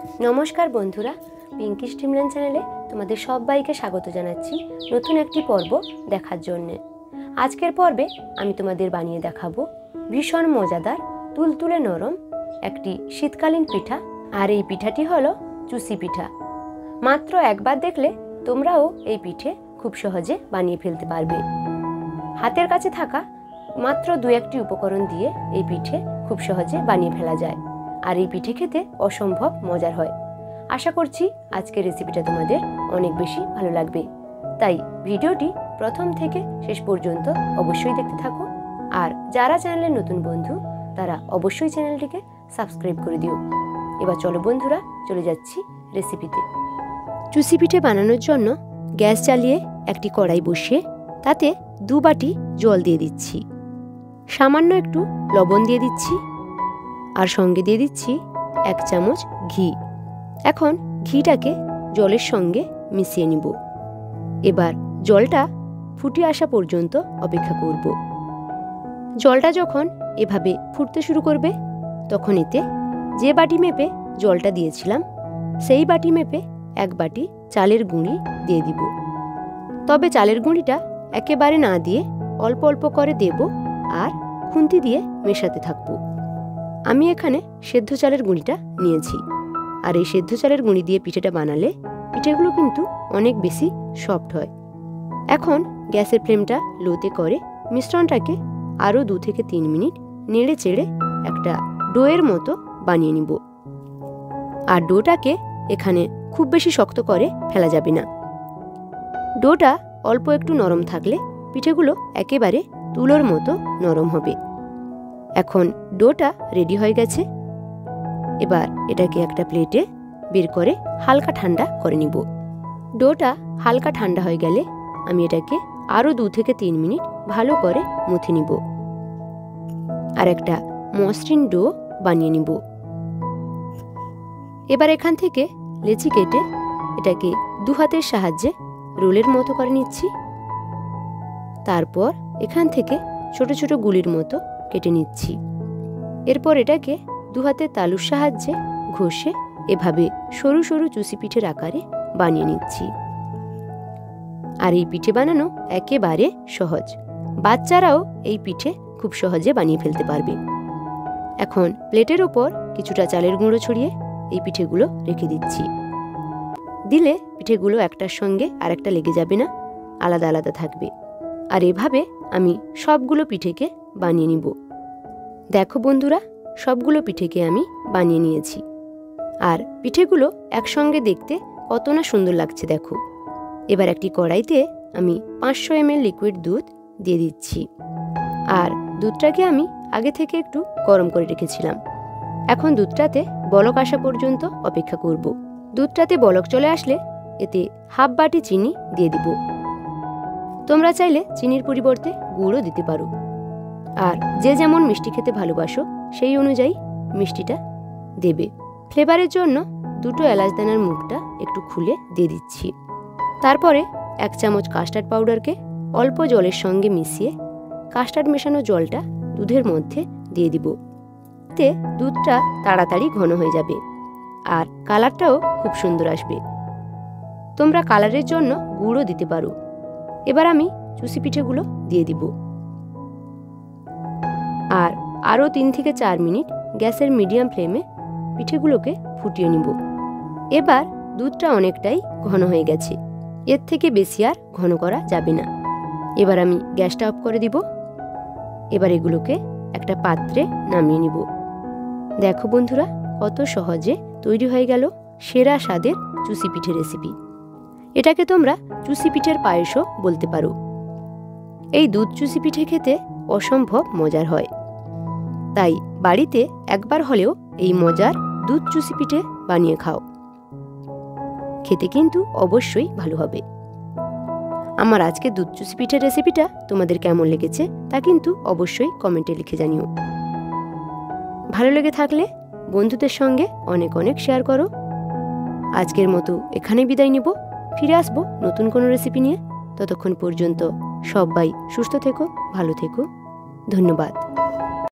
নমস্কার বন্ধুরা, পিঙ্কি স্ট্রিমলাইন চ্যানেলে তোমাদের সবাইকে স্বাগত জানাচ্ছি নতুন একটি পর্ব দেখার জন্য। আজকের পর্বে আমি তোমাদের বানিয়ে দেখাবো ভীষণ মজাদার তুলতুলে নরম একটি শীতকালীন পিঠা। আর এই পিঠাটি হলো চুষি পিঠা। মাত্র একবার দেখলে তোমরাও এই পিঠে খুব সহজে বানিয়ে ফেলতে পারবে। হাতের কাছে থাকা মাত্র দু একটি উপকরণ দিয়ে এই পিঠে খুব সহজে বানিয়ে ফেলা যায়। আর এই পিঠে খেতে অসম্ভব মজার হয়। আশা করছি আজকের রেসিপিটা তোমাদের অনেক বেশি ভালো লাগবে, তাই ভিডিওটি প্রথম থেকে শেষ পর্যন্ত অবশ্যই দেখতে থাকো। আর যারা চ্যানেলের নতুন বন্ধু তারা অবশ্যই চ্যানেলটিকে সাবস্ক্রাইব করে দিও। এবার চলো বন্ধুরা, চলে যাচ্ছি রেসিপিতে। চুষি পিঠে বানানোর জন্য গ্যাস জ্বালিয়ে একটি কড়াই বসিয়ে তাতে 2 বাটি জল দিয়ে দিচ্ছি, সামান্য একটু লবণ দিয়ে দিচ্ছি, আর সঙ্গে দিয়ে দিচ্ছি 1 চামচ ঘি। এখন ঘিটাকে জলের সঙ্গে মিশিয়ে নিব। এবার জলটা ফুটে আসা পর্যন্ত অপেক্ষা করব। জলটা যখন এভাবে ফুটতে শুরু করবে তখন এতে যে বাটি মেপে জলটা দিয়েছিলাম সেই বাটি মেপে 1 বাটি চালের গুঁড়ি দিয়ে দিব। তবে চালের গুঁড়িটা একেবারে না দিয়ে অল্প অল্প করে দেব আর খুন্তি দিয়ে মেশাতে থাকবো। আমি এখানে সেদ্ধ চালের গুঁড়িটা নিয়েছি। আর এই সেদ্ধ চালের গুঁড়ি দিয়ে পিঠেটা বানালে পিঠেগুলো কিন্তু অনেক বেশি সফট হয়। এখন গ্যাসের ফ্লেমটা লোতে করে মিশ্রণটাকে আরও 2 থেকে 3 মিনিট নেড়ে চেড়ে একটা ডোয়ের মতো বানিয়ে নিব। আর ডোটাকে এখানে খুব বেশি শক্ত করে ফেলা যাবে না। ডোটা অল্প একটু নরম থাকলে পিঠেগুলো একেবারে তুলোর মতো নরম হবে। এখন ডোটা রেডি হয়ে গেছে। এবার এটাকে একটা প্লেটে বের করে হালকা ঠান্ডা করে নিব। ডোটা হালকা ঠান্ডা হয়ে গেলে আমি এটাকে আরও 2 থেকে 3 মিনিট ভালো করে মুথে নিব আর একটা মসৃণ ডো বানিয়ে নিব। এবার এখান থেকে লেচি কেটে এটাকে 2 হাতের সাহায্যে রোলের মতো করে নিচ্ছি। তারপর এখান থেকে ছোট ছোট গুলির মতো কেটে নিচ্ছি। এরপর এটাকে 2 হাতের তালুর সাহায্যে ঘষে এভাবে সরু সরু চুষি পিঠের আকারে বানিয়ে নিচ্ছি। আর এই পিঠে বানানো একেবারে সহজ, বাচ্চারাও এই পিঠে খুব সহজে বানিয়ে ফেলতে পারবে। এখন প্লেটের ওপর কিছুটা চালের গুঁড়ো ছড়িয়ে এই পিঠেগুলো রেখে দিচ্ছি। দিলে পিঠেগুলো একটার সঙ্গে আর একটা লেগে যাবে না, আলাদা আলাদা থাকবে। আর এভাবে আমি সবগুলো পিঠেকে বানিয়ে নিব। দেখো বন্ধুরা, সবগুলো পিঠেকে আমি বানিয়ে নিয়েছি। আর পিঠেগুলো একসঙ্গে দেখতে কত না সুন্দর লাগছে দেখো। এবার একটি কড়াইতে আমি 500 ml লিকুইড দুধ দিয়ে দিচ্ছি। আর দুধটাকে আমি আগে থেকে একটু গরম করে রেখেছিলাম। এখন দুধটাতে বলক আসা পর্যন্ত অপেক্ষা করব। দুধটাতে বলক চলে আসলে এতে 1/2 বাটি চিনি দিয়ে দিব। তোমরা চাইলে চিনির পরিবর্তে গুড়ও দিতে পারো। আর যে যেমন মিষ্টি খেতে ভালোবাসো সেই অনুযায়ী মিষ্টিটা দেবে। ফ্লেভারের জন্য 2টো এলাচ দানার মুখটা একটু খুলে দিয়ে দিচ্ছি। তারপরে 1 চামচ কাস্টার্ড পাউডারকে অল্প জলের সঙ্গে মিশিয়ে কাস্টার্ড মেশানো জলটা দুধের মধ্যে দিয়ে দিব। এতে দুধটা তাড়াতাড়ি ঘন হয়ে যাবে আর কালারটাও খুব সুন্দর আসবে। তোমরা কালারের জন্য গুড়ও দিতে পারো। এবার আমি চুষি পিঠেগুলো দিয়ে দিব। আর আরও 3 থেকে 4 মিনিট গ্যাসের মিডিয়াম ফ্লেমে পিঠেগুলোকে ফুটিয়ে নিব। এবার দুধটা অনেকটাই ঘন হয়ে গেছে, এর থেকে বেশি আর ঘন করা যাবে না। এবার আমি গ্যাসটা অফ করে দিব। এবার এগুলোকে একটা পাত্রে নামিয়ে নিব। দেখো বন্ধুরা, কত সহজে তৈরি হয়ে গেল সেরা স্বাদের চুষি পিঠে রেসিপি। এটাকে তোমরা চুষি পিঠের পায়েসও বলতে পারো। এই দুধ চুষি পিঠে খেতে অসম্ভব মজার হয়, তাই বাড়িতে একবার হলেও এই মজার দুধ চুষি পিঠে বানিয়ে খাও। খেতে কিন্তু অবশ্যই ভালো হবে। আমার আজকে দুধ চুষি পিঠের রেসিপিটা তোমাদের কেমন লেগেছে তা কিন্তু অবশ্যই কমেন্টে লিখে জানিও। ভালো লেগে থাকলে বন্ধুদের সঙ্গে অনেক অনেক শেয়ার করো। আজকের মতো এখানে বিদায় নেব। ফিরে আসবো নতুন কোনো রেসিপি নিয়ে। ততক্ষণ পর্যন্ত সবাই সুস্থ থেকো, ভালো থেকো। ধন্যবাদ।